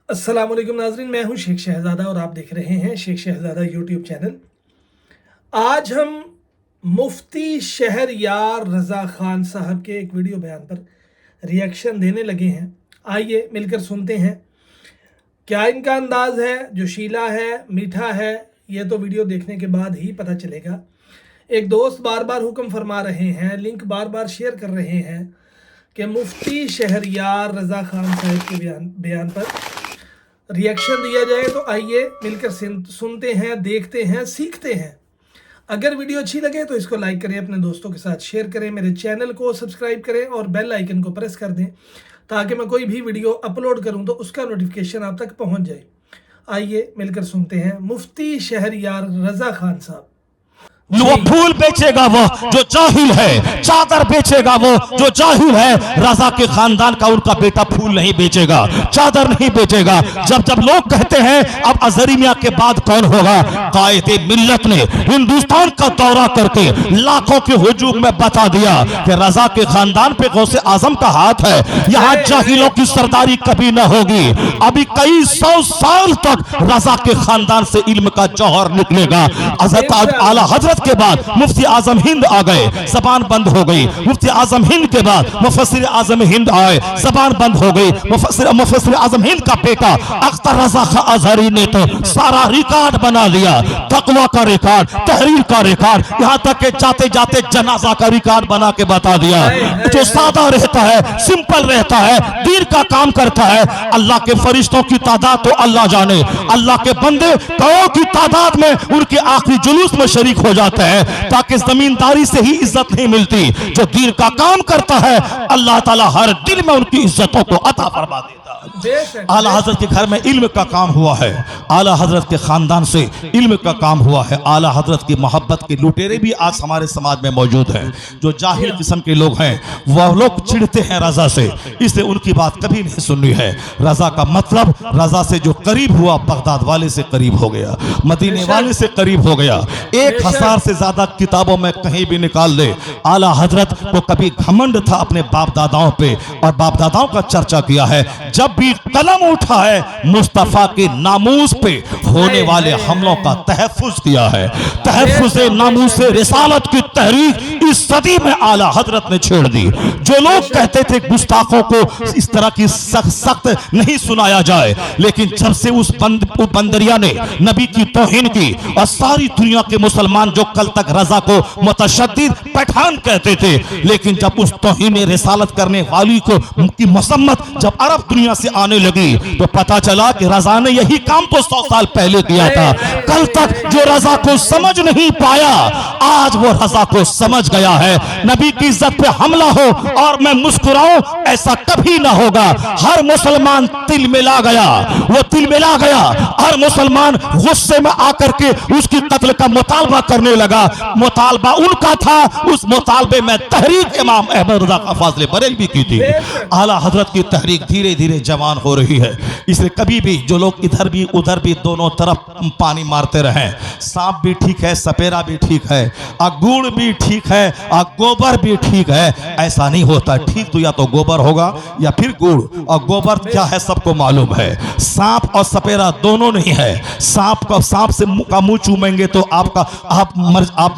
अस्सलाम वालेकुम नाजरीन, मैं हूं शेख शहजादा और आप देख रहे हैं शेख शहजादा यूट्यूब चैनल। आज हम मुफ्ती शहरयार रज़ा खान साहब के एक वीडियो बयान पर रिएक्शन देने लगे हैं। आइए मिलकर सुनते हैं क्या इनका अंदाज है, जोशीला है, मीठा है। ये तो वीडियो देखने के बाद ही पता चलेगा। एक दोस्त बार बार हुक्म फरमा रहे हैं, लिंक बार बार शेयर कर रहे हैं कि मुफ्ती शहरयार रज़ा खान साहब के बयान पर रिएक्शन दिया जाए। तो आइए मिलकर सुनते हैं, देखते हैं, सीखते हैं। अगर वीडियो अच्छी लगे तो इसको लाइक करें, अपने दोस्तों के साथ शेयर करें, मेरे चैनल को सब्सक्राइब करें और बेल आइकन को प्रेस कर दें ताकि मैं कोई भी वीडियो अपलोड करूं तो उसका नोटिफिकेशन आप तक पहुंच जाए। आइए मिलकर सुनते हैं मुफ्ती शहरयार रज़ा खान साहब। वो फूल बेचेगा वो जो जाहिल है, चादर बेचेगा वो जो जाहिल है। रज़ा के खानदान का उनका बेटा फूल नहीं बेचेगा, चादर नहीं बेचेगा। जब जब लोग कहते हैं अब अज़हरी मियां के बाद कौन होगा, कायदे मिल्लत ने हिंदुस्तान का दौरा करके लाखों के हुजूम में बता दिया कि रज़ा के खानदान पे गौसे आजम का हाथ है। यहाँ जाहिलों की सरदारी कभी न होगी। अभी कई 100 साल तक रज़ा के खानदान से इल्म का जौहर निकलेगा। आला हजरत के बाद मुफ्ती आजम हिंद आ गए, जबान बंद हो गई। मुफ्ती आजम हिंद के बाद मुफस्सिर आजम हिंद आए, जबान बंद हो गई। मुफस्सिर आजम हिंद का बेटा अख्तर रज़ा खां अज़हरी ने तो सारा रिकॉर्ड बना लिया, तकवा का रिकॉर्ड, तहरीर का रिकॉर्ड, यहाँ तक के जाते जाते जनाजा का रिकॉर्ड बना के बता दिया। जो सादा रहता है, सिंपल रहता है, दीन का काम करता है, अल्लाह के फरिश्तों की तादाद तो अल्लाह जाने, अल्लाह के बंदे करोड़ों की तादाद में उनके आखिरी जुलूस में शरीक हो जाते है, ताकि जमींदारी से ही इज्जत नहीं मिलती। जो दीन का काम करता है अल्लाह ताला हर दिल में उनकी इज्जतों को अता फरमा देता है। आला हजरत के घर में इल्म का काम हुआ है, आला हजरत के खानदान से इल्म का काम हुआ है। आला हजरत की मोहब्बत के लुटेरे भी आज हमारे समाज में मौजूद हैं। जो जाहिल किस्म के लोग हैं वह लोग चिढ़ते हैं रज़ा से, इसलिए उनकी बात कभी नहीं सुननी है। रज़ा का मतलब रज़ा से जो करीब हुआ बगदाद वाले से करीब हो गया, मदीने वाले से करीब हो गया। 1000 से ज्यादा किताबों में कहीं भी निकाल दे, आला हजरत को कभी घमंड था अपने बाप दादाओं पे और बाप दादाओं का चर्चा किया है। जब भी कलम उठा है मुस्तफा के नामूस पे होने वाले हमलों का तहफ़्फ़ुज़ किया है। तहफ़्फ़ुज़ नामूस रिसालत की तहरीक इस सदी में आला हजरत ने छेड़ दी। जो लोग कहते थे गुस्ताखों को इस तरह की सख्त नहीं सुनाया जाए, लेकिन जब से उस बंदरिया ने नबी की तौहीन की और सारी दुनिया के मुसलमान जो कल तक रज़ा को मुतशद्दिद पठान कहते थे, लेकिन जब उस तौहीन रिसालत करने वाली को की मसम्मत जब अरब दुनिया से आने लगी तो पता चला कि रज़ा ने यही काम तो 100 साल पहले किया था। कल तक जो रज़ा को समझ नहीं पाया आज वो रज़ा को समझ गया है। नबी की इज्जत पे हमला हो और मैं मुस्कुराऊं ऐसा कभी ना होगा। हर मुसलमान तिल मिला गया, वो तिल मिला गया। हर मुसलमान गुस्से में आकर के उसकी कत्ल का मुतालबा करने लगा। मुतालबा उनका था, उस मुतालबे में तहरीक इमाम अहमद रज़ा खां फाज़िल बरेलवी की थी। आला हजरत की तहरीक धीरे धीरे जवान हो रही है। इसलिए कभी भी जो लोग इधर भी उधर भी दोनों तरफ पानी मारते रहे, सांप भी ठीक है, सपेरा भी ठीक है, गुड़ भी ठीक है, गोबर भी ठीक है, ऐसा नहीं होता। ठीक तो या तो गोबर होगा या फिर गुड़, और गोबर क्या है सबको मालूम है। सांप और सपेरा दोनों नहीं है। सांप से का मुंह चूमेंगे तो आप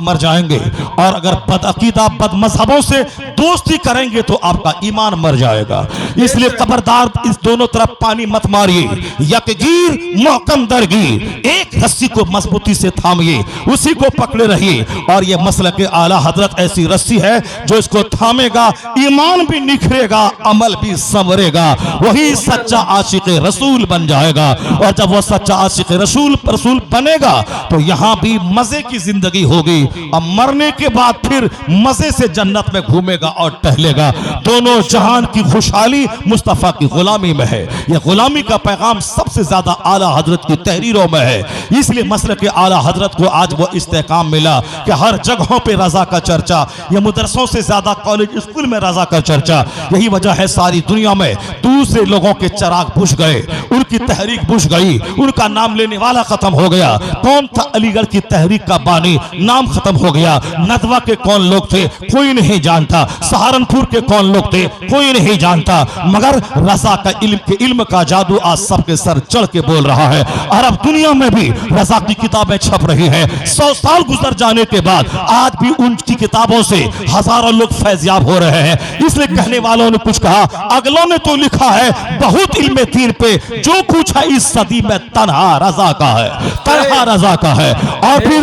मर जाएंगे, और अगर बदअकीदा बदमज़हबों से दोस्ती करेंगे तो आपका ईमान मर जाएगा। इसलिए खबरदार इस दोनों तरफ पानी मत मारिए। यकगीर मोहकम दरगीर, एक रस्सी को मजबूती से थामिए, उसी को पकड़े रहिए। और यह मसलक के आला हजरत ऐसी रस्सी है जो इसको थामेगा ईमान भी निखरेगा, अमल भी संवरेगा, वही सच्चा आशिक रसूल बन जाएगा। और जब वह सच्चा आशिक रसूल बनेगा तो यहाँ भी मजे की जिंदगी होगी, और मरने के बाद फिर मजे से जन्नत में घूमेगा और टहलेगा। दोनों जहान की खुशहाली मुस्तफा की गुलामी में है। यह गुलामी का पैगाम सबसे ज्यादा आला हजरत की तहरीरों में है। इसलिए मसलक के आला हजरत को आज वो इस्तेकाम मिला कि हर जगहों पे रज़ा का चर्चा, यह मदरसों से ज्यादा कॉलेज स्कूल में रज़ा का चर्चा। यही वजह है सारी दुनिया में दूसरे लोगों के चराग बुझ गए, उनकी तहरीक बुझ गई, उनका नाम लेने वाला खत्म हो गया। कौन था अलीगढ़ की तहरीक का बानी, नाम खत्म हो गया। नदवा के कौन लोग थे कोई नहीं जानता, सहारनपुर के कौन लोग थे कोई नहीं जानता, मगर रजा का इल्म का जादू आज सबके सर चढ़ के बोल रहा है। अरब दुनिया में भी रजा की किताबें छप रही हैं। 100 साल गुजर जाने के बाद आज भी उनकी किताबों से हजारों लोग फैज़याब हो रहे हैं। इसलिए कहने वालों ने कुछ कहा, अगलों ने तो लिखा है बहुत इल्म दीन पे, जो कुछ है इस सदी में तन्हा रजा का है, तन्हा रजा का है। और फिर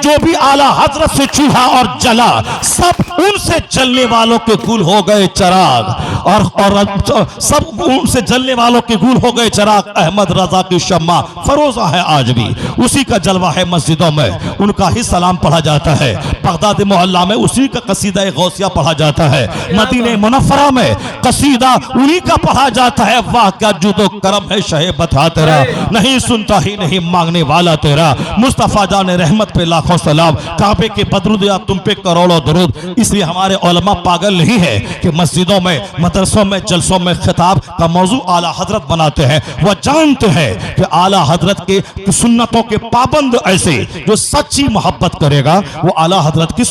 जो भी आला हजरत से चूहा और जला, सब उनसे जलने वालों के गुल हो गए चिराग, और सब उनसे जलने वालों के गुल हो गए चिराग। अहमद रजा की शम्मा फरोजा है आज भी, उसी का जलवा है। मस्जिदों में उनका ही सलाम पढ़ा जाता है, बगदाद मोहल्ला में उसी का कसीदा गौसिया पढ़ा जाता है, मदीने मुनव्वरा में कसीदा उन्हीं का पढ़ा जाता है। वाह क्या जुदो करम है शहे बता तेरा, नहीं सुनता ही नहीं मांगने वाला तेरा। मुस्तफा जाने रहमत पे लाखों सलाम, काबे के बदरुद या तुम पे करोड़ों दरूद। इसलिए हमारे उलमा पागल नहीं है कि मस्जिदों में, मदरसों में, जलसों में खिताब का मौजू आला हजरत बनाते हैं। वह जानते हैं कि आला हजरत के सुन्नतों के पाबंद, ऐसे जो सच्ची मोहब्बत करेगा वो आला हजरत की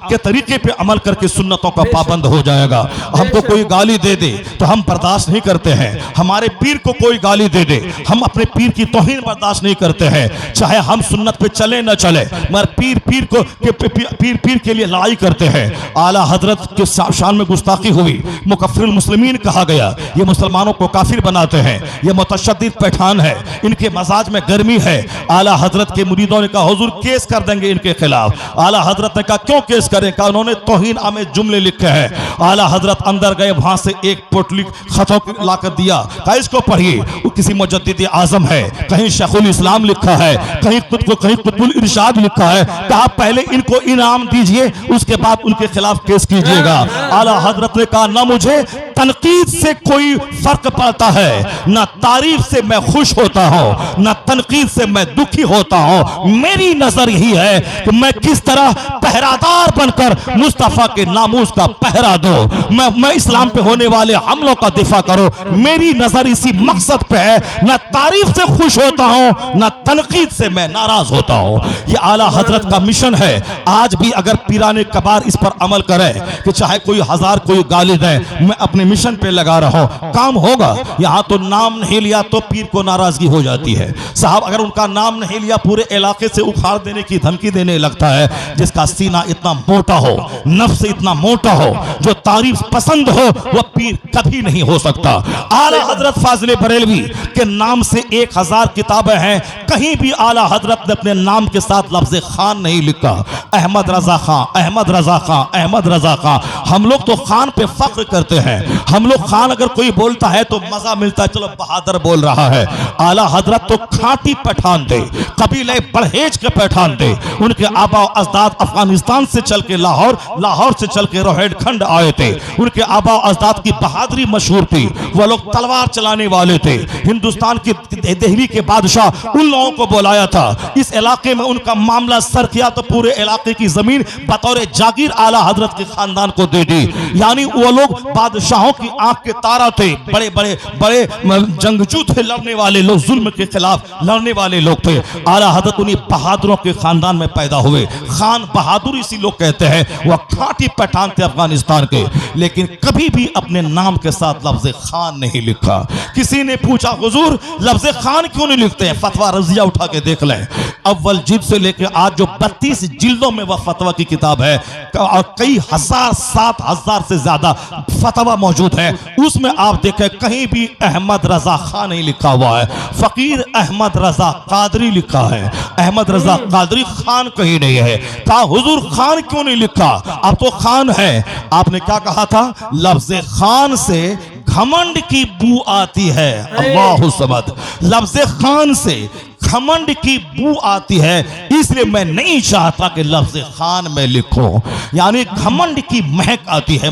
के तरीके पे अमल करके सुन्नतों का पाबंद हो जाएगा। हमको कोई गाली दे दे तो हम बर्दाश्त नहीं करते हैं, हमारे पीर को कोई गाली दे दे हम अपने पीर की तौहीन बर्दाश्त नहीं करते हैं, चाहे हम सुन्नत पे चले न चले, मगर पीर के लिए लड़ाई करते हैं। आला हजरत के शान में गुस्ताखी हुई, मुकफ्फिरुल मुस्लिमीन कहा गया, ये मुसलमानों को काफिर बनाते हैं, ये मुतशद्दिद पैठान है, इनके मजाज में गर्मी है। आला हजरत के मुरीदों ने कहा हुजूर केस कर देंगे इनके खिलाफ। आला हजरत ने कहा क्यों केस करें, कहा उन्होंने तौहीन आमेज जुमले लिखे हैं। आला हजरत अंदर गए, वहां से एक पोटली खतों लाकर दिया, कहा इसको पढ़िए, वो किसी मुजद्दिद आजम है, कहीं शेखुल इस्लाम लिखा है, कहीं कुतुबुल इरशाद लिखा है। कहा पहले इनको इनाम दीजिए, उसके बाद उनके खिलाफ केस कीजिएगा। आला हजरत ने कहा ना मुझे तनकीद से कोई फर्क पड़ता है, ना तारीफ से मैं खुश होता हूं, ना तनकीद से मैं दुखी होता हूं। मेरी नजर यही है कि मैं किस तरह पहरादार बनकर मुस्तफा के नामूस का पहरा दो, मैं इस्लाम पे होने वाले हमलों का दिफा करो। मेरी नजर इसी मकसद पे है, ना तारीफ से खुश होता हूं, ना तनकीद से मैं नाराज होता हूं। ये आला हजरत का मिशन है। आज भी अगर पीराने कबार इस पर अमल करे कि चाहे कोई हजार कोई गाली दे, मैं अपने मिशन पे लगा रहा हूं, काम होगा। यहां तो नाम नहीं लिया तो पीर को नाराजगी हो जाती है। साहब अगर उनका नाम नहीं लिया पूरे इलाके से उखाड़ देने की धमकी देने लगता है। जिसका सीना इतना मोटा हो, नफ्स इतना मोटा हो, जो तारीफ पसंद हो, वह पीर कभी नहीं हो सकता। आला हजरत फाजिल बरेलवी के नाम से 1000 किताबें हैं, कहीं भी आला हजरत ने अपने नाम के साथ लफ्ज खान नहीं लिखा। अहमद रजा खां, अहमद रजा खां, अहमद रजा खां। हम लोग तो खान पे फख्र करते हैं, हम लोग खान अगर कोई बोलता है तो मजा मिलता है, चलो बहादुर बोल रहा है। आला हजरत तो खाटी पठान थे, कबीले बड़हेज के पठान थे। उनके आबा अजदाद अफगानिस्तान से चल के लाहौर, लाहौर से चल के रोहिलखंड आए थे। उनके आबा अजदाद की बहादुरी मशहूर थी, वह लोग तलवार चलाने वाले थे। हिंदुस्तान की दिल्ली के बादशाह उन लोगों को बुलाया था, इस इलाके में उनका मामला सर किया तो पूरे इलाके की जमीन बतौर जागीर आला हजरत के खानदान को दे दी। यानी वो लोग बादशाहों की आंख के तारा थे, बड़े बड़े बड़े जंगजू थे, लड़ने वाले लोग, जुल्म के खिलाफ लड़ने वाले लोग थे। आला हजरत उन्हीं बहादुरों के खानदान में पैदा हुए। खान बहादुर इसी लोग कहते हैं, वह खाटी पठान थे अफगानिस्तान के, लेकिन कभी भी अपने नाम के साथ लफ्ज खान नहीं लिखा। किसी ने पूछा हुजूर लफ्ज खान क्यों नहीं लिखते हैं? फतवा रजिया उठा के देख लें, अव्वल जिल्द से लेकर आज जो 32 जिल्दों में वह फतवा की किताब है और कई हजार 7000 से ज्यादा फतवा मौजूद है, उसमें आप देखें कहीं भी अहमद रजा खान नहीं लिखा हुआ है, फकीर अहमद रजा कादरी लिखा है। अहमद रजा कादरी खान कहीं नहीं है। कहा हुजूर खान क्यों नहीं लिखा? अब तो खान है। आपने क्या कहा था? लफ्ज खान से घमंड की बू आती है। अल्लाहु समद। लफ्ज खान से घमंड की बू आती है, इसलिए मैं नहीं चाहता कि लफ्ज खान में लिखो, यानी घमंड की महक आती है,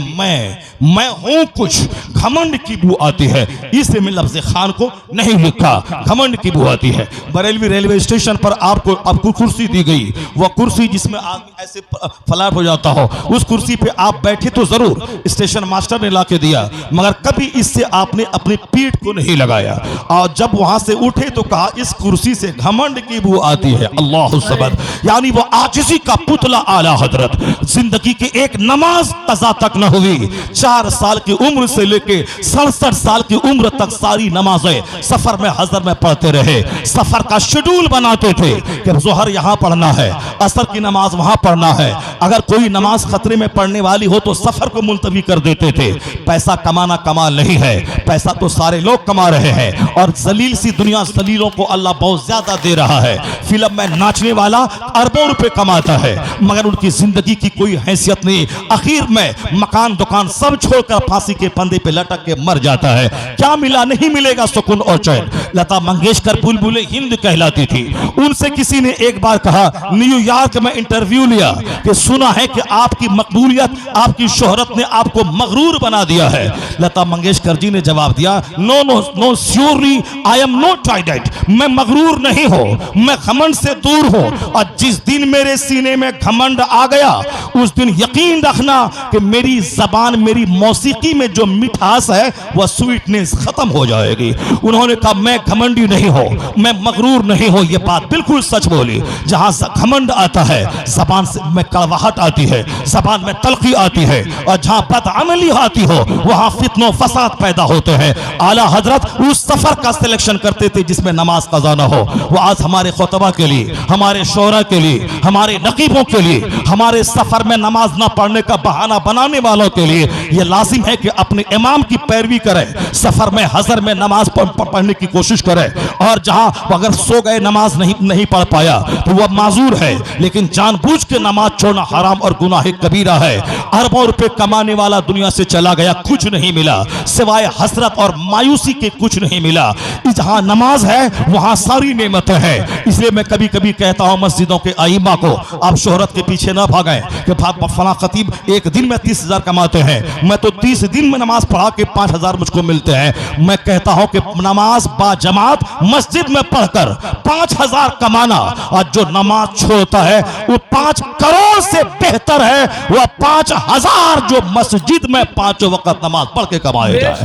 मैं हूं कुछ, घमंड की बू आती है, इसलिए मैं लफ्ज खान को नहीं लिखा, घमंड की बू आती है। बरेलवी रेलवे स्टेशन पर आपको कुर्सी दी गई, वह कुर्सी जिसमें आदमी ऐसे फ्लैट हो जाता हो, उस कुर्सी पे आप बैठे तो जरूर स्टेशन मास्टर ने ला के दिया, मगर कभी इससे आपने अपनी पीठ को नहीं लगाया, और जब वहां से उठे तो कहा इस कुर्सी से घमंड की बू आती है। अल्लाह सबद, यानी वो आजिज़ी का पुतला आला हजरत, जिंदगी की एक नमाज कज़ा तक न हुई, 4 साल की उम्र से लेके 67 साल की उम्र तक सारी नमाजें सफर में हजर में पढ़ते रहे। सफर का शेड्यूल बनाते थे कि जोहर यहां पढ़ना है, असर की नमाज वहां पढ़ना है, अगर कोई नमाज खतरे में पढ़ने वाली हो तो सफर को मुलतवी कर देते थे। पैसा कमाना कमाल नहीं है, पैसा तो सारे लोग कमा रहे हैं, और जलील सी दुनिया, जलीलों को अल्लाह बहुत ज्यादा दे रहा है। फिल्म में नाचने वाला अरबों रुपए कमाता है, मगर उनकी जिंदगी की कोई हैसियत नहीं, आखिर में मकान दुकान सब छोड़कर फांसी के फंदे पे लटक के मर जाता है। क्या मिला? नहीं मिलेगा सुकून और चैन। लता मंगेशकर बुलबुले हिंद कहलाती थी, उनसे किसी ने एक बार कहा, न्यूयॉर्क में इंटरव्यू लिया, कि सुना है कि आपकी मकबूलियत, आपकी शोहरत ने आपको मगरूर बना दिया है। लता मंगेशकर जी ने जवाब दिया, no no no, surely I am not like that, मैं मगरूर नहीं हूं, मैं घमंड से दूर हूं, और जिस दिन मेरे सीने में घमंड आ गया उस दिन यकीन रखना कि मेरी जबान, मेरी मौसीकी में जो मिठास है वह स्वीटनेस खत्म हो जाएगी। उन्होंने कहा मैं घमंडी नहीं हूं, मैं मगरूर नहीं हूं, यह बात बिल्कुल सच बोली। जहां घमंड आता है जबान से में कड़वाहट आती है, जबान में तलखी आती है, और जहां बदअमली आती हो वहां फित्नो फसाद पैदा होते हैं। आला हजरत उस सफर का सिलेक्शन करते थे जिसमें नमाज कज़ा न हो। वो आज हमारे खुतबा के लिए, हमारे शोरा के लिए, हमारे नकीबों के लिए, हमारे सफर में नमाज ना पढ़ने का बहाना बनाने वालों के लिए यह लाजिम है कि अपने इमाम की पैरवी करें, सफर में हजर में नमाज पढ़ने की कोशिश करें, और जहां अगर सो गए नमाज नहीं पढ़ पाया तो वह माजूर है, लेकिन जानबूझ के नमाज छोड़ना हराम और गुनाह कबीरा है। अरबों रुपए कमाने वाला दुनिया से चला गया, कुछ नहीं मिला सिवाय हसरत और मायूसी के, कुछ नहीं मिला। जहां नमाज है वहां सारी नेमतें हैं। इसलिए मैं कभी कभी कहता हूं मस्जिदों के आइमा को, आप शोहरत के पीछे ना भागें कि फला खतीब एक दिन में 30,000 कमाते हैं, मैं तो 30 दिन में नमाज पढ़ा के 5,000 मुझको मिलते हैं। मैं कहता हूं कि नमाज बाजमात मस्जिद में पढ़कर 5,000 कमाना, और जो नमाज छोड़ता है वो 5 करोड़ से बेहतर है वह 5,000 जो मस्जिद में 5 वक्त नमाज पढ़ के कमाएगा।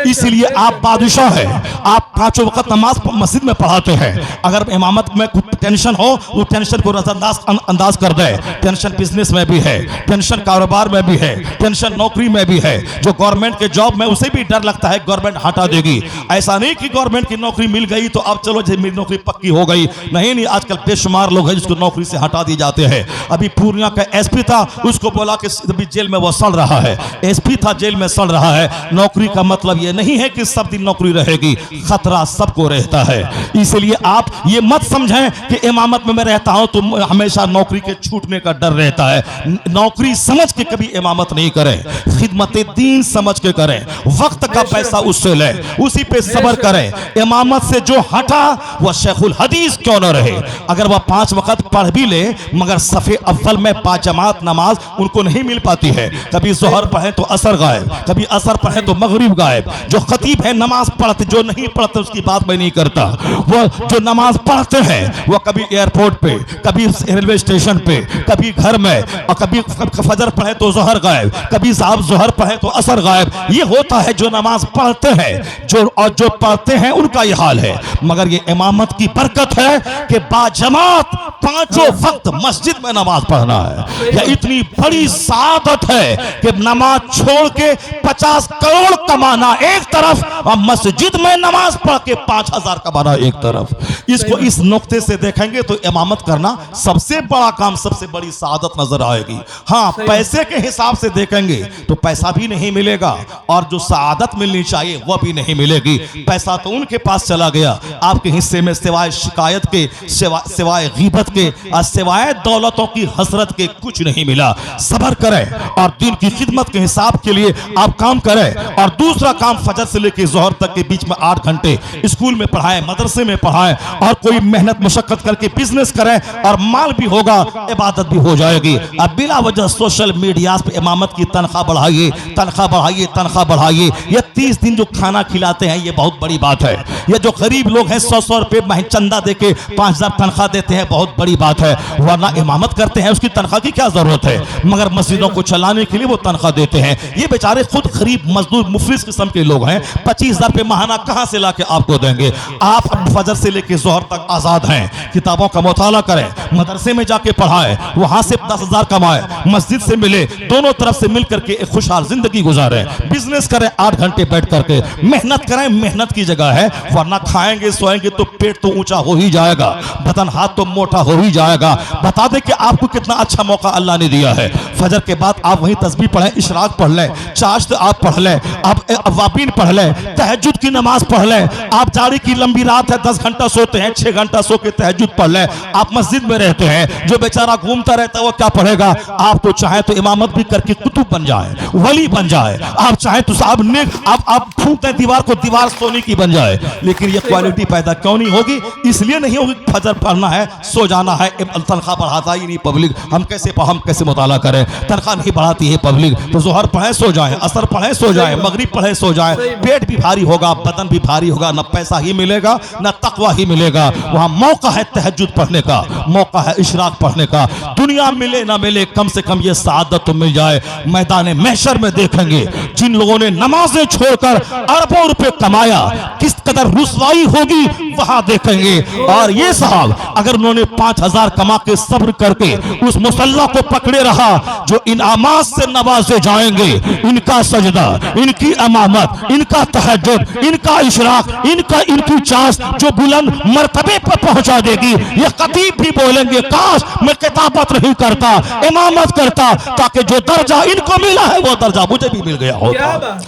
इसलिए आप बादशाह हैं, आप 5 वक्त नमाज मस्जिद में पढ़ाते हैं। अगर इमामत में कुछ टेंशन हो वो टेंशन को अंदाज कर दे। टेंशन बिजनेस में भी है, टेंशन कारोबार में भी है, टेंशन नौकरी में भी है। जो गवर्नमेंट के जॉब में उसे भी डर लगता है गवर्नमेंट हटा देगी। ऐसा नहीं कि गवर्नमेंट की नौकरी मिल गई तो अब चलो मेरी नौकरी पक्की हो गई, नहीं, आजकल बेशुमार लोग हैं जिसको नौकरी से हटा दिए जाते हैं। अभी पूर्णिया का एसपी था, उसको बोला कि अभी जेल में वो सड़ रहा है, एसपी था जेल में सड़ रहा है। नौकरी का मतलब ये नहीं है कि सब दिन नौकरी रहेगी, खतरा सबको रहता है। इसलिए आप ये मत समझें कि इमामत में मैं रहता हूं तो हमेशा नौकरी के छूटने का डर रहता है। नौकरी समझ के कभी इमामत नहीं करें, खिदमत दीन समझ के करें, वक्त का पैसा उससे लें, उसी पे सब्र करें। इमामत से जो हटा वह शेखुल हदीस क्यों न रहे, अगर वह 5 वक्त पढ़ भी ले मगर सफे अव्वल में 5 जमात नमाज उनको नहीं मिल पाती है। कभी जोहर पढ़े तो असर गायब, कभी असर पढ़े तो मगरिब गायब। जो खतीब है नमाज पढ़ते, जो नहीं पढ़ते उसकी बात मैं नहीं करता। वो जो नमाज पढ़ते हैं वो कभी एयरपोर्ट पे, कभी रेलवे स्टेशन पे, कभी घर में, और कभी फजर पढ़े तो जोहर गायब, कभी साहब जोहर पढ़े तो असर गायब। ये होता है जो नमाज पढ़ते हैं, जो पढ़ते हैं उनका ये हाल है। मगर ये इमामत की बरकत है कि बाजमात 5 वक्त मस्जिद में नमाज पढ़ना है। यह इतनी बड़ी सादत है कि नमाज छोड़ के 50 करोड़ कमाना एक तरफ, और मस्जिद में नमाज पढ़ के 5,000 कमाना एक तरफ। इसको इस नुक्ते से देखेंगे तो इमामत करना सबसे बड़ा काम, सबसे बड़ी सादत नजर आएगी। हाँ, पैसे के हिसाब से देखेंगे तो पैसा भी नहीं मिलेगा, और जो सादत मिलनी चाहिए वह भी नहीं मिलेगी। पैसा तो उनके पास चला गया, आपके हिस्से में सिवाय शिकायत के, सिवाय गीबत के और सिवाय दौलतों की हसरत के कुछ नहीं मिला। सब्र करें और दिन की खिदमत के हिसाब के लिए आप काम करें। और दूसरा काम, फजर से लेकर जोहर तक के बीच में 8 घंटे स्कूल में पढ़ाएं, मदरसे में पढ़ाएं और कोई मेहनत मुशक्कत करके बिजनेस करें और माल भी होगा, इबादत भी हो जाएगी। अब बिला वजह सोशल मीडिया पे इमामत की तनख्वाह बढ़ाइए, तनख्वाह बढ़ाइए, तनख्वाह बढ़ाइए। ये 30 दिन जो खाना खिलाते हैं ये बहुत बड़ी बात है। ये जो गरीब लोग हैं 100-100 रुपए चंदा देके 5000 तनख्वाह देते हैं, बहुत बड़ी बात है। वरना इमामत करते हैं उसकी तनख्वाह की क्या जरूरत है, मगर मस्जिदों को चलाने के लिए वो तनख्वाह देते हैं। ये बेचारे खुद गरीब मजदूर मुफलिस किस्म के लोग हैं, 25,000 रुपए महाना कहां से लाके आपको देंगे। आप फजर से लेकर जोहर तक आजाद हैं, किताबों का मुताला करें, मदरसे में जाके पढ़ाएं, वहां से 10,000 कमाएं, मस्जिद से मिले, दोनों तरफ से मिल करके एक खुशहाल जिंदगी गुजारें, बिजनेस करें 8 घंटे बैठ करके, मेहनत करें, मेहनत की जगह है। वरना खाएंगे सोएंगे तो पेट तो ऊंचा हो ही जाएगा, बदन हाथ तो मोटा हो ही जाएगा। बता दें कि आपको कितना अच्छा मौका अल्लाह ने दिया है। फजर के बाद आप वहीं तस्बीह पढ़ें, इशराक पढ़ लें, चाश्त आप पढ़ लें, आप अवाबीन पढ़ लें, तहज्जुद की नमाज पढ़ लें। आप जाड़ी की लंबी रात है, 10 घंटा सोते हैं, 6 घंटा सो के तहज्जुद पढ़ लें। आप मस्जिद में रहते हैं, जो बेचारा घूमता रहता है वो क्या पढ़ेगा। आप तो चाहे तो इमामत भी करके कुतुब बन जाए, वली बन जाए। आप चाहे तो साहब ने आप फूंकते दीवार को, दीवार सोने की बन जाए। लेकिन ये क्वालिटी पैदा क्यों नहीं होगी? इसलिए नहीं होगी, फजर पढ़ना है, सो जाना है, तनख्वाह बढ़ाता ही नहीं पब्लिक। हम कैसे मुताला करें, तनख्वाह नहीं बढ़ाती है पब्लिक। तो जोहर पढ़े सो जाए, असर पढ़े सो जाए, मगरिब पढ़े सो जाए, पेट भी भारी होगा, बदन भी भारी होगा, न पैसा ही मिलेगा न तकवा ही मिलेगा। वहां मौका है तहज्जुद पढ़ने का, मौका है इशराक पढ़ने का। दुनिया मिले ना मिले, कम से कम ये सादत तो मिल जाए। मैदान महशर में देखेंगे जिन लोगों ने नमाजें छोड़कर अरबों रुपए कमाया, किस कदर रुसवाई होगी वहां देखेंगे। और ये साहब अगर उन्होंने 5,000 कमा के सब्र करके उस मुसल्ला को पकड़े रहा जो इनामात से नवाजे जाएंगे, इनका सजदा, इनकी अमामत, इनका तहज्जुद, इनका इशराक, इनकी चास जो बुलंद मर्तबे पर पहुंचा देगी। ये खतीब भी बोलेंगे काश मैं किताबत नहीं करता, इमामत करता, ताकि जो दर्जा इनको मिला है वो दर्जा मुझे भी मिल गया होता।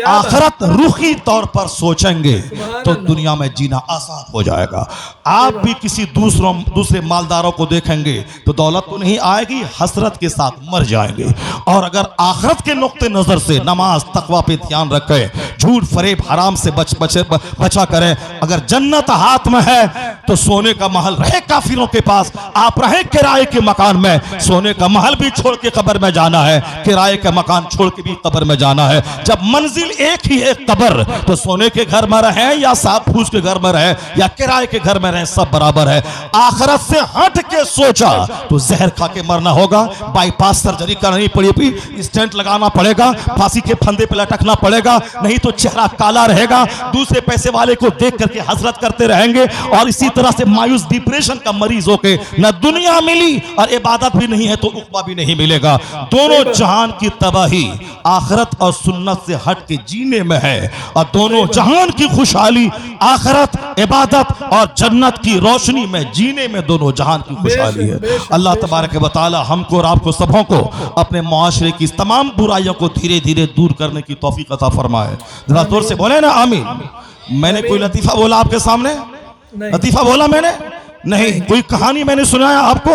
आखिरत रुखी तौर पर सोचेंगे तो दुनिया में जीना आसान हो जाएगा। आप भी किसी दूसरे मालदारों को देखेंगे तो दौलत तो नहीं आएगी, हसरत के साथ मर जाएंगे। और अगर आखिरत के नुक्ते नजर से नमाज तकवा पे ध्यान रखें, झूठ फरेब हराम से बचा करें। अगर जन्नत हाथ में है तो सोने का महल रहे काफिरों के पास, आप रहे किराए के मकान में, सोने का महल भी छोड़ के कब्र में जाना है, किराए का मकान छोड़ के भी कब्र में जाना है। जब मंजिल एक ही है कब्र, तो सोने के घर में रहे या साफ फूस के घर में रहे या किराए के घर में रहे, सब बराबर है। आखिरत से हट के सोचा तो जहर खा के मरना होगा, बाईपास सर्जरी करनी पड़ेगी, स्टेंट लगाना पड़ेगा, फांसी के फंदे पे लटकना पड़ेगा, नहीं तो चेहरा काला रहेगा। दूसरे पैसे वाले को देख करके हसरत करते रहेंगे और इसी तरह से मायूस डिप्रेशन का मरीज होके न दुनिया मिली और इबादत भी नहीं है तो उक़बा भी नहीं मिलेगा। दोनों जहान की तबाही आखिरत और सुन्नत से हट के जीने में है, और दोनों जहान की खुशहाली आखिरत, इबादत और जन्नत की रोशनी में जीने में दोनों जहान की खुशहाली है। अल्लाह तबारक व तआला हमको और आपको सबों को अपने मुआशरे की तमाम बुराइयों को धीरे धीरे दूर करने की तौफीक अता फरमाए। जरा जोर से बोले ना आमीन। मैंने कोई लतीफा बोला आपके सामने? लतीफा बोला मैंने नहीं। कोई कहानी मैंने सुनाया आपको?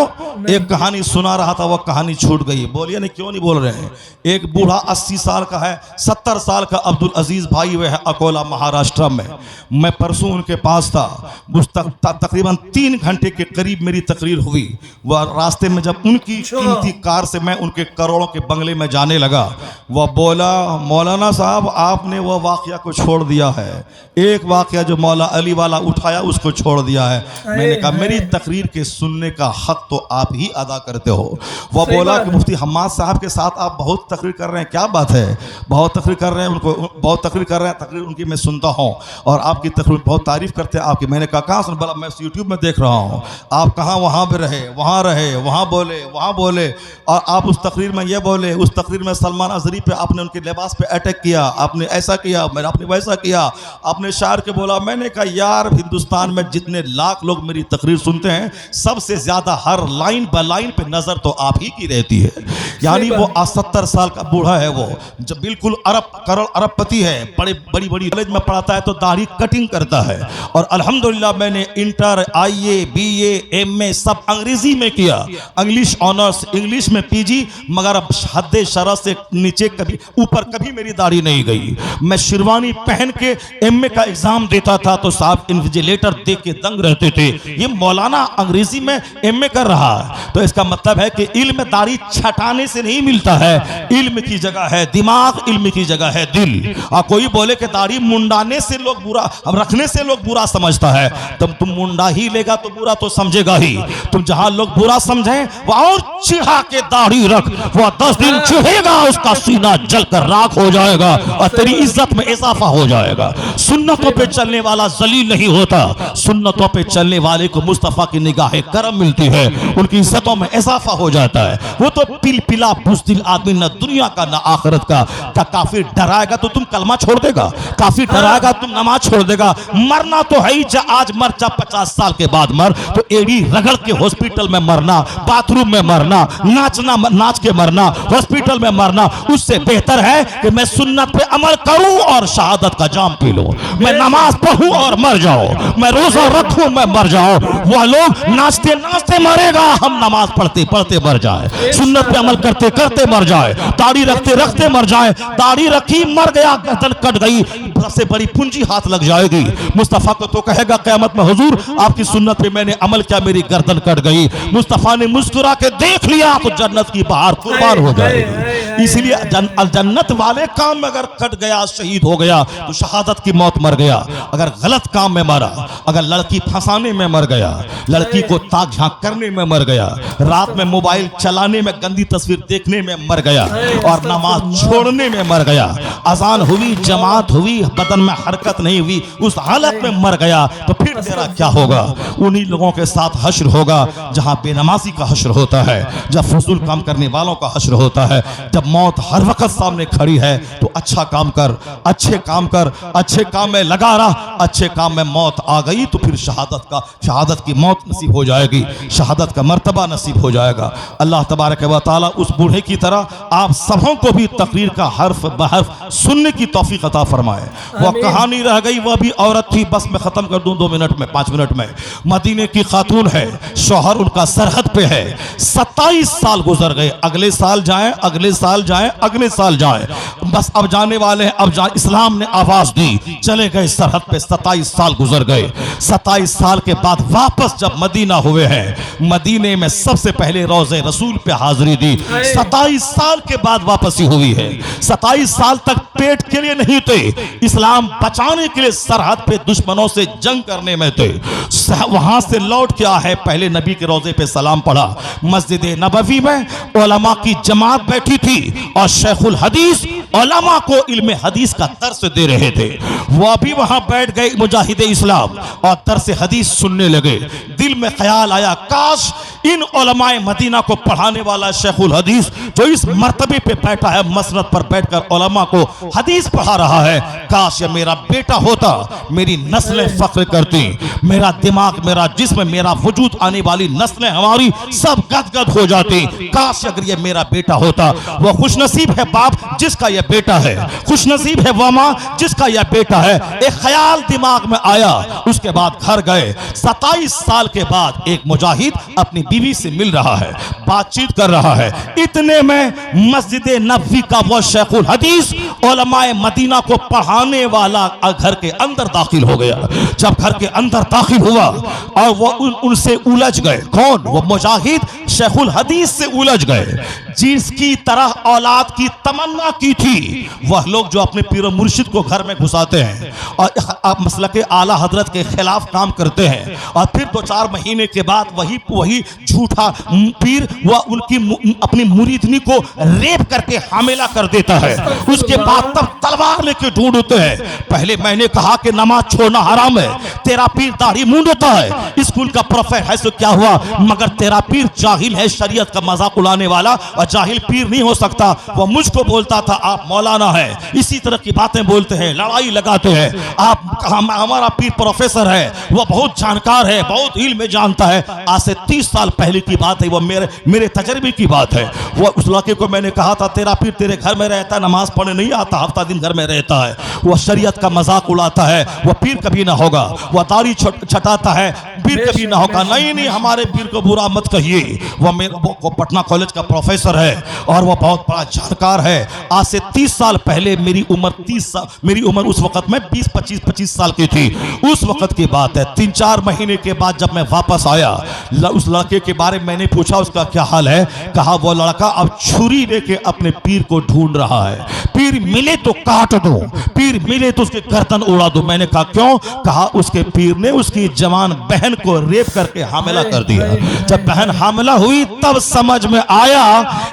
एक कहानी सुना रहा था, वो कहानी छूट गई। बोलिए नहीं, क्यों नहीं बोल रहे हैं? एक बूढ़ा 80 साल का है, 70 साल का अब्दुल अजीज भाई वह है अकोला महाराष्ट्र में। मैं परसों उनके पास था, तकरीबन 3 घंटे के करीब मेरी तकरीर हुई। वह रास्ते में जब उनकी कीमती कार से मैं उनके करोड़ों के बंगले में जाने लगा, वह बोला मौलाना साहब आपने वह वाकया को छोड़ दिया है, एक वाकया जो मौला अली वाला उठाया उसको छोड़ दिया है। मैंने कहा मेरी तकरीर के सुनने का हक तो आप ही अदा करते हो। वह बोला कि मुफ्ती हम्माद साहब के साथ आप बहुत तकरीर कर रहे हैं, क्या बात है? बहुत तकरीर कर रहे हैं, उनको बहुत तकरीर कर रहे हैं, तकरीर उनकी मैं सुनता हूँ और आपकी तकरीर बहुत तारीफ करते हैं आपकी। मैंने कहा कहाँ सुन? बोला मैं यूट्यूब में देख रहा हूँ, आप कहाँ वहाँ पे रहे, वहाँ बोले और आप उस तकरीर में ये बोले, उस तकरीर में सलमान अजहरी पे आपने उनके लिबास पे अटैक किया, आपने ऐसा किया, मैंने आपने वैसा किया, आपने शायर के बोला। मैंने कहा यार हिंदुस्तान में जितने लाख लोग मेरी तकरीर सुनते हैं, सबसे ज्यादा हर लाइन लाइन बाय लाइन पे नजर तो आप ही की रहती है। यानी वो 70 साल का बूढ़ा है, वो जब बिल्कुल अरबपति है, बड़ी बड़ी कॉलेज में पढ़ाता है तो दाढ़ी कटिंग करता है। और अल्हम्दुलिल्लाह मैंने इंटर, IA, BA, MA सब अंग्रेजी में किया, इंग्लिश ऑनर्स, इंग्लिश में PG, मगर अब हद शरह से नीचे कभी ऊपर कभी मेरी दाढ़ी नहीं गई। मैं शेरवानी पहन के MA का एग्जाम देता था तो साहब इन्विजिलेटर देख के दंग रहते थे, ये मौलाना अंग्रेजी में MA कर रहा है। तो इसका मतलब है कि इल्म दाढ़ी छटाने से नहीं मिलता है, इल्म की जगह है दिमाग, इल्म की जगह है दिल। और कोई बोले कि दाढ़ी मुंडाने से लोग बुरा, अब रखने से लोग बुरा समझता है, तब तुम मुंडा ही लेगा तो बुरा तो समझेगा ही। तुम जहां लोग बुरा समझें वह और चिढ़ा के दाढ़ी रख, वह 10 दिन चिढ़ेगा, उसका सीना जलकर राख हो जाएगा और तेरी इज्जत में इजाफा हो जाएगा। सुन्नतों पे चलने वाला जलील नहीं होता, सुन्नतों पे चलने वाले को मुस्तफा की निगाह करम मिलती है, उनकी इज्जतों में इजाफा हो जाता है। वो तो पिलपिला बुज़दिल आदमी, न दुनिया का न आखिरत का। क्या काफिर डराएगा तो तुम कलमा छोड़ देगा? काफिर डराएगा तुम नमाज छोड़ देगा? मरना तो है ही, आज मर, 50 साल के बाद मर, तो एड़ी रगड़ के हॉस्पिटल में मरना, बाथरूम में मरना, नाच के मरना, हॉस्पिटल में मरना, उससे बेहतर है कि मैं सुन्नत पे अमल करूं और शहादत का जाम पी लूं। मैं नमाज पढ़ूं और मर जाऊं, मैं रोजा रखूं मैं मर जाऊं। वह लोग नाचते नाचते मरेगा, हम नमाज पढ़ते पढ़ते मर जाए, सुन्नत पे अमल करते करते मर जाए, दाढ़ी रखते रखते मर जाए। दाढ़ी रखी मर गया, गर्दन कट गई, सबसे बड़ी पूंजी हाथ लग जाएगी। मुस्तफा को तो कहेगा क़यामत में, हुजूर आपकी सुन्नत पे मैंने अमल किया, मेरी गर्दन कट गई। मुस्तफा ने मुस्कुरा के देख लिया तो जन्नत की बहार कुर्बान हो जाएगी। इसलिए जन्नत वाले काम में अगर कट गया, शहीद हो गया तो शहादत की मौत मर गया। अगर गलत काम में मरा, अगर लड़की फंसाने में मर गया, लड़की को ताक झांक करने में मर गया, रात में मोबाइल चलाने में, गंदी तस्वीर देखने में मर गया और नमाज छोड़ने में मर गया, अजान हुई, जमात हुई, बदन में हरकत नहीं हुई, उस हालत में मर गया, तो फिर तेरा क्या होगा? उन्हीं लोगों के साथ हश्र होगा जहां बेनमाजी का हश्र होता है, जब फजूल काम करने वालों का हश्र होता है। जब मौत हर वक्त सामने खड़ी है तो अच्छा काम कर, अच्छे काम कर, अच्छे काम में लगा रहा। अच्छे काम में मौत आ गई तो फिर शहादत की मौत नसीब हो जाएगी, शहादत का मर्तबा नसीब हो जाएगा। अल्लाह तबारक व तआला उस बूढ़े की तरह आप सबों को भी तकरीर का हर्फ बहर्फ सुनने की तौफीक अता फरमाए। वह कहानी रह गई, वह भी औरत थी, बस मैं खत्म कर दूं 2 मिनट में, 5 मिनट में। मदीने की खातून है, शौहर उनका सरहद पे है, 27 साल गुजर गए, अगले साल जाएं, अगले साल जाएं, अगले साल जाएं, बस अब जाने वाले हैं, इस्लाम ने आवाज दी, चले गए सरहद पे। 27 साल गुजर गए। 27 साल के बाद वापस जब मदीना हुए हैं, मदीने में सबसे पहले रोज़े रसूल पे हाजिरी दी। 27 साल के बाद वापसी हुई है। 27 साल तक पेट के लिए नहीं थे, इस्लाम बचाने के लिए सरहद पे दुश्मनों से जंग करने में थे। वहां से लौट के आए, पहले नबी के रोजे पे सलाम पढ़ा। मस्जिद नबवी में उलमा की जमात बैठी थी और शेखुल हदीस उलमा को इल्म हदीस का दर्स दे रहे थे। वह भी वहां बैठ गए मुजाहिद इस्लाम और दर्स हदीस सुनने लगे। दिल में ख्याल आया, काश इन उलमाए मदीना को पढ़ाने वाला शेखुल हदीस जो इस मर्तबे पे बैठा है, मसनद पर बैठकर उलमा को हदीस पढ़ा रहा है, काश ये मेरा बेटा होता, मेरी नस्लें फख्र करती, मेरा दिमाग, मेरा जिस्म, मेरा वजूद, आने वाली नस्लें हमारी सब गदगद हो जाती। काश अगर ये मेरा बेटा होता। वो खुशनसीब है बाप जिसका यह बेटा है, खुशनसीब है वह माँ जिसका यह बेटा है। एक ख्याल दिमाग में आया, उसके बाद घर गए। 27 साल के बाद एक मुजाहिद अपनी बीवी से मिल रहा है, बातचीत कर रहा है। इतने में मस्जिद नबवी का वो शेखुल हदीस उलमाए मदीना को पढ़ाने वाला घर के अंदर दाखिल हो गया। जब घर के अंदर दाखिल हुआ और वो उनसे उलझ गए। कौन? वो मुजाहिद शेखुल हदीस से उलझ गए। जिसकी तरह औलाद की तमन्ना की थी, वह लोग जो अपने पीर मुर्शिद को घर में घुसाते हैं और मसलक आला हजरत के खिलाफ काम करते हैं, और फिर 2-4 महीने के बाद वही झूठा पीर वह उनकी अपनी मुरीदनी को रेप करके हामिला कर देता है। उसके बाद तब तलवार लेके ढूंढते हैं। पहले मैंने कहा कि नमाज छोड़ना हराम है, तेरा पीर दाढ़ी मूंढता है, स्कूल का प्रोफेसर है तो क्या हुआ, मगर तेरा पीर जाहिल जाहिल है, शरीयत का मजाक उड़ाने वाला, और जाहिल पीर नहीं हो सकता। वो मुझको बोलता था आप मौलाना है, इसी तरह की बातें बोलते हैं, लड़ाई लगाते हैं। आप हमारा पीर प्रोफेसर है, वो बहुत जानकार है, बहुत इल्म में जानता है। आज से 30 साल पहले की बात है, वो मेरे तजर्बे की बात है। वो उस लड़के को मैंने कहा था तेरा पीर तेरे घर में रहता है, नमाज पढ़ने नहीं आता, हफ्ता दिन घर में रहता है, वो शरीयत का मजाक उड़ाता है, वो पीर कभी ना होगा। वो दाढ़ी छटाता है, पीर कभी ना होगा। नहीं, हमारे पीर को बुरा मत कहिए, वो पटना कॉलेज का प्रोफेसर है और वो बहुत बड़ा जानकार है। आज से 30 साल पहले मेरी उम्र उस वक्त में 20-25 साल की थी, उस वक्त की बात है। 3-4 महीने के बाद जब मैं वापस आया, उस लड़के के बारे में मैंने पूछा उसका क्या हाल है। कहा वो लड़का अब छुरी लेके अपने पीर को ढूंढ रहा है, पीर मिले तो काट दो, पीर मिले तो उसके गर्दन उड़ा दो। मैंने कहा क्यों? कहा उसके पीर ने उसकी जवान बहन को रेप करके हामिला कर दिया। जब बहन हामिला हुई तब समझ में आया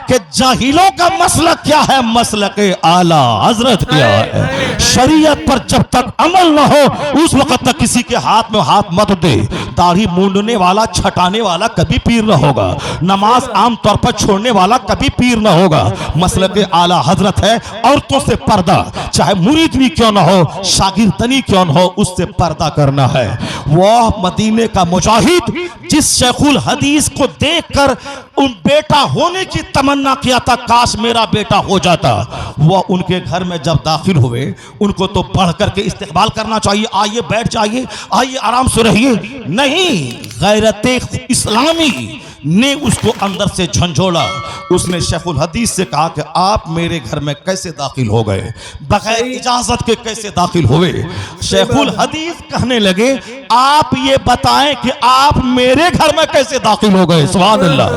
कि जाहिलों का मसलक क्या है, मसलक आला हजरत क्या है। शरीयत पर जब तक अमल न हो उस वक्त तक किसी के हाथ में हाथ मत दे। दाढ़ी मूंडने वाला, छटाने वाला कभी पीर न होगा, नमाज आम तौर पर छोड़ने वाला कभी पीर न होगा। मसलक आला हजरत है औरतों से पर्दा, चाहे मुरीद भी क्यों ना हो, शागिर्दनी क्यों ना हो, उससे पर्दा करना है। वह मदीने का मुजाहिद जिस शेखुल हदीस को देखकर उन बेटा होने की तमन्ना किया था, काश मेरा बेटा हो जाता, वह उनके घर में जब दाखिल हुए उनको तो बढ़ करके इस्तेकबाल करना चाहिए, आइए बैठ जाइए, आइए आराम से रहिए। नहीं, गैरत इस्लामी ने उसको अंदर से झंझोड़ा। उसने शेखुल हदीस से कहा कि आप मेरे घर में कैसे दाखिल हो गए, बगैर इजाजत के कैसे दाखिल हुए। शेखुल हदीस कहने लगे आप ये बताएं कि आप मेरे घर में कैसे दाखिल हो गए। सुभान अल्लाह,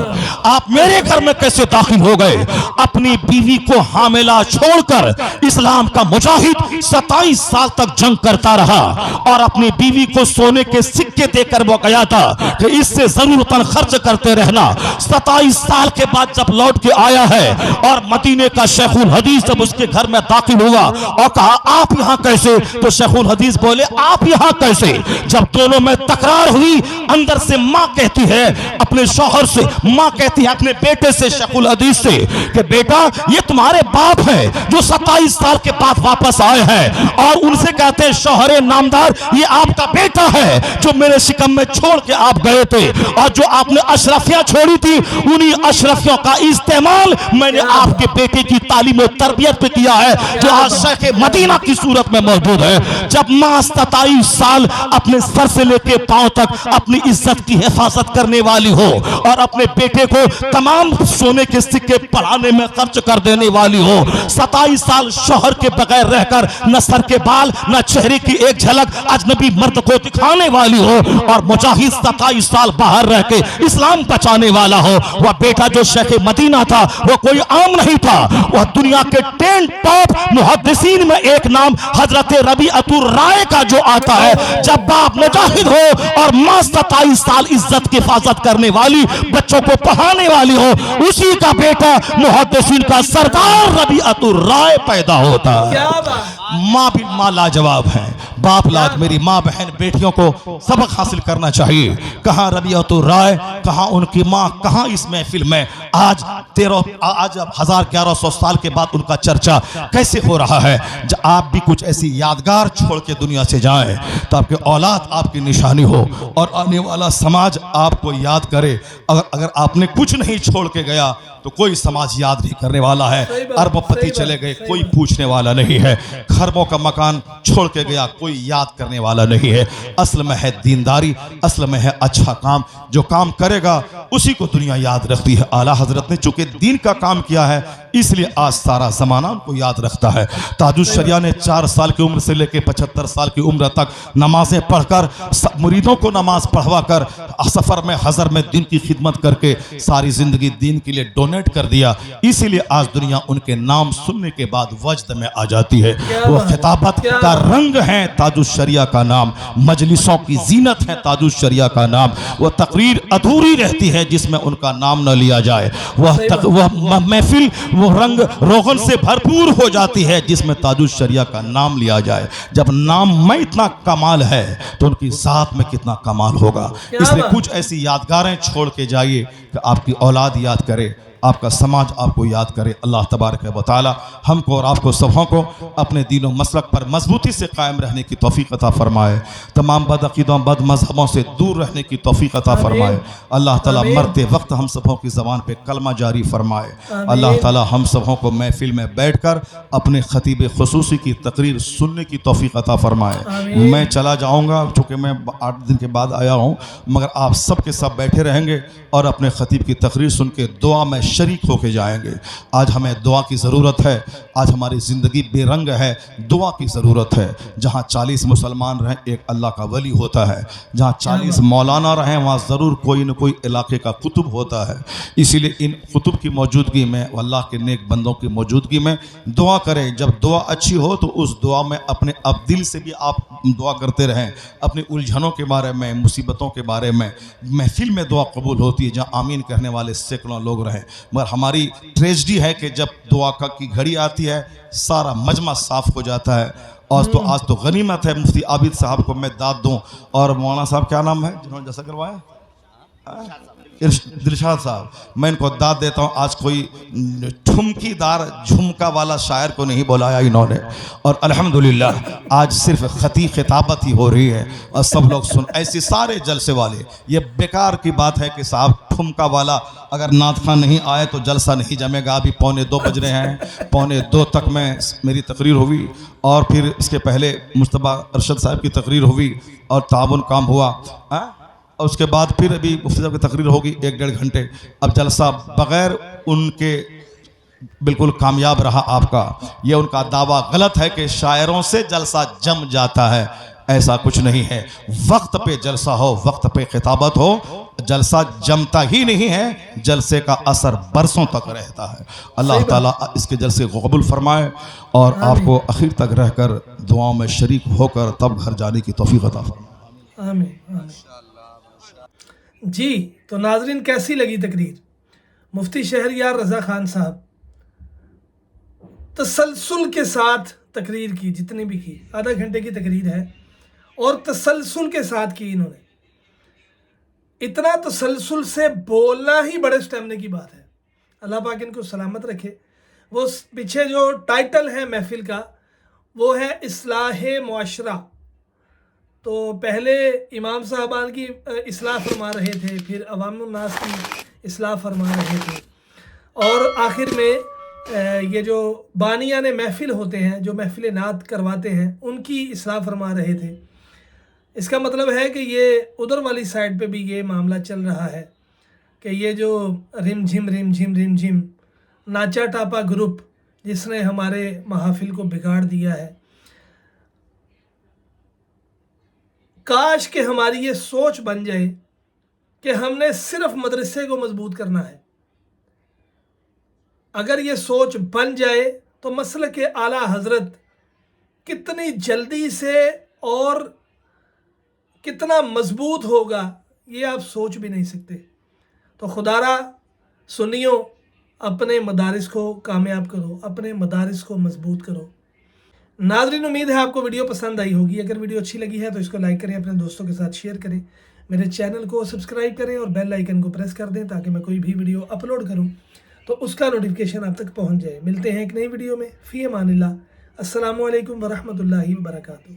आप मेरे घर में कैसे दाखिल हो गए। अपनी बीवी को हामिला छोड़कर इस्लाम का मुजाहिद 27 साल तक जंग करता रहा और अपनी बीवी को सोने के सिक्के देकर वो गया था कि इससे जरूरतन खर्च करते रहना। 27 साल के बाद जब लौट के आया है और मदीने का शेखुल हदीस जब उसके घर में दाखिल हुआ और कहा आप यहां कैसे, तो शेखुल हदीस बोले आप यहां कैसे। जब दोनों में तकरार हुई, अंदर से मां कहती है अपने शौहर से, मां कहती है अपने बेटे से, शेखुल हदीस से कि बेटा ये तुम्हारे बाप है जो 27 साल के बाद वापस आए हैं, और उनसे कहते हैं शौहरे नामदार ये आपका बेटा है जो मेरे शिकम में छोड़ के आप गए थे, और जो आपने अशरफियां छोड़ी थी उन्हीं अशरफियों का इस्तेमाल मैंने आपके बेटे की तालीम और तरबियत पे किया है जो आज शेख मदीना की सूरत में मौजूद है। जब मां 27 साल अपने सर से लेके पांव तक अपनी इज्जत की हिफाजत करने वाली हो और अपने बेटे को तमाम सोने के सिक्के पढ़ाने में खर्च कर देने वाली हो, 27 साल शौहर के बगैर रहकर न सर के बाल न चेहरे की एक झलक अजनबी मर्द को दिखाने वाली हो, और मुजाहिद 27 साल बाहर रह के इस्लाम बचाने वाला हो, वह बेटा जो शेख मदीना था वह कोई आम नहीं था, वह दुनिया के 10 टॉप मुहद्दिसीन में एक नाम हजरत रबीअतुर राय का जो आता है। जब बाप मुजाहिद हो और मां 27 साल इज्जत की हिफाजत करने वाली, बच्चों को पढ़ाने वाली हो, उसी का बेटा मुहद्दिसीन का सरदार रबीअतुर राय पैदा होता है। माँ भी माँ लाजवाब है, बाप लाज। मेरी माँ बहन बेटियों को सबक हासिल करना चाहिए। कहाँ रबीअतुर राय, कहाँ उनकी माँ, कहाँ इस महफिल में आज 1100 साल के बाद उनका चर्चा कैसे हो रहा है। जब आप भी कुछ ऐसी यादगार छोड़ के दुनिया से जाएं तो आपके औलाद आपकी निशानी हो और आने वाला समाज आपको याद करे। अगर आपने कुछ नहीं छोड़ के गया तो कोई समाज याद नहीं करने वाला है। अरबपति चले गए, कोई पूछने वाला नहीं है। खरबों का मकान छोड़ के गया, कोई याद करने वाला नहीं है। असल में है दीनदारी, असल में है अच्छा काम। जो काम करेगा उसी को दुनिया याद रखती है। आला हजरत ने चूंकि दीन का काम किया है इसलिए आज सारा जमाना उनको याद रखता है। ताजुश शरिया ने 4 साल की उम्र से लेकर 75 साल की उम्र तक नमाजें पढ़कर, मुरीदों को नमाज पढ़वा कर, सफर में हजर में दिन की खिदमत करके सारी जिंदगी दीन के लिए डोनेट कर दिया। इसीलिए आज दुनिया उनके नाम सुनने के बाद वजद में आ जाती है। वो खिताबत का रंग है ताजुश शरिया का नाम, मजलिसों की जीनत है ताजुश शरिया का नाम। वह तकरीर अधूरी रहती है जिसमें उनका नाम न लिया जाए। वह महफिल वो रंग रोगन से भरपूर हो जाती है जिसमें ताजुल शरिया का नाम लिया जाए। जब नाम में इतना कमाल है तो उनकी ज़ात में कितना कमाल होगा। इसलिए कुछ ऐसी यादगारें छोड़ के जाइए कि आपकी औलाद याद करे, आपका समाज आपको याद करे। अल्लाह तबारक व तआला हमको और आपको सबों को अपने दीन व मसलक पर मजबूती से कायम रहने की तौफीक अता फरमाए, तमाम बदअक़ीदों बद मजहबों से दूर रहने की तौफीक अता फरमाए। अल्लाह ताला मरते वक्त हम सबों की ज़बान पे कलमा जारी फरमाए। अल्लाह ताला हम सबों को महफिल में बैठकर अपने खतीब खुसूसी की तकरीर सुनने की तौफीक अता फरमाए। मैं चला जाऊँगा चूँकि मैं 8 दिन के बाद आया हूँ, मगर आप सब के सब बैठे रहेंगे और अपने खतीब की तकरीर सुन के दुआ में शरीक होके जाएंगे। आज हमें दुआ की ज़रूरत है, आज हमारी ज़िंदगी बेरंग है, दुआ की ज़रूरत है। जहाँ 40 मुसलमान रहें एक अल्लाह का वली होता है, जहाँ 40 मौलाना रहें वहाँ ज़रूर कोई न कोई इलाके का कुतुब होता है। इसीलिए इन कुतुब की मौजूदगी में, अल्लाह के नेक बंदों की मौजूदगी में दुआ करें। जब दुआ अच्छी हो तो उस दुआ में अपने अब दिल से भी आप दुआ करते रहें, अपनी उलझनों के बारे में, मुसीबतों के बारे में। महफिल में दुआ कबूल होती है जहाँ आमीन कहने वाले सैकड़ों लोग रहें, मगर हमारी ट्रेजिडी है कि जब दुआ की घड़ी आती है सारा मजमा साफ हो जाता है। और तो आज तो गनीमत है मुफ्ती आबिद साहब को मैं दाद दूं, और मौलाना साहब क्या नाम है जिन्होंने जैसा करवाया, दिलशाद साहब, मैं इनको दाद देता हूँ। आज कोई ठुमकीदार झुमका वाला शायर को नहीं बुलाया इन्होंने, और अल्हम्दुलिल्लाह आज सिर्फ खिताबत ही हो रही है और सब लोग सुन। ऐसे सारे जलसे वाले, ये बेकार की बात है कि साहब ठुमका वाला अगर नात खान नहीं आए तो जलसा नहीं जमेगा। अभी 1:45 बज रहे हैं, 1:45 तक में मेरी तकरीर हुई और फिर इसके पहले मुस्तफ़ा अरशद साहब की तकरीर हुई और ताबुन काम हुआ, और उसके बाद फिर अभी मुफ्ती साहब की तकरीर होगी 1-1.5 घंटे। अब जलसा बग़ैर उनके बिल्कुल कामयाब रहा आपका। ये उनका दावा गलत है कि शायरों से जलसा जम जाता है, ऐसा कुछ नहीं है। वक्त पे जलसा हो, वक्त पे खिताबत हो, जलसा जमता ही नहीं है, जलसे का असर बरसों तक रहता है। अल्लाह ताला इसके जलसे को कबूल फरमाए और आपको आखिर तक रहकर दुआओं में शरीक होकर तब घर जाने की तौफीक अता फरमाए। आमीन। जी, तो नाजरीन कैसी लगी तकरीर? मुफ्ती शहरयार रज़ा खान साहब तसलसल के साथ तकरीर की, जितनी भी की, आधा घंटे की तकरीर है और तसलसल के साथ की इन्होंने। इतना तसलसल से बोलना ही बड़े स्टैमिना की बात है। अल्लाह पाक इनको सलामत रखे। वो पीछे जो टाइटल है महफिल का वो है इस्लाहे मुआशरा। तो पहले इमाम साहबान की इस्लाह फरमा रहे थे, फिर अवामुन नास की इस्लाह फरमा रहे थे, और आखिर में ये जो बानियाने महफिल होते हैं, जो महफिल नात करवाते हैं, उनकी इस्लाह फरमा रहे थे। इसका मतलब है कि ये उधर वाली साइड पे भी ये मामला चल रहा है कि ये जो रिमझिम नाचा टापा ग्रुप जिसने हमारे महाफिल को बिगाड़ दिया है, काश कि हमारी ये सोच बन जाए कि हमने सिर्फ मदरसे को मजबूत करना है। अगर ये सोच बन जाए तो मसलक के आला हजरत कितनी जल्दी से और कितना मजबूत होगा ये आप सोच भी नहीं सकते। तो खुदारा सुनियो, अपने मदारिस को कामयाब करो, अपने मदारिस को मजबूत करो। नाज़रीन, उम्मीद है आपको वीडियो पसंद आई होगी। अगर वीडियो अच्छी लगी है तो इसको लाइक करें, अपने दोस्तों के साथ शेयर करें, मेरे चैनल को सब्सक्राइब करें और बेल आइकन को प्रेस कर दें ताकि मैं कोई भी वीडियो अपलोड करूं तो उसका नोटिफिकेशन आप तक पहुंच जाए। मिलते हैं एक नई वीडियो में। फ़ी अमानिल्लाह। अस्सलामु अलैकुम वरहमतुल्लाहि वबरकातुहू।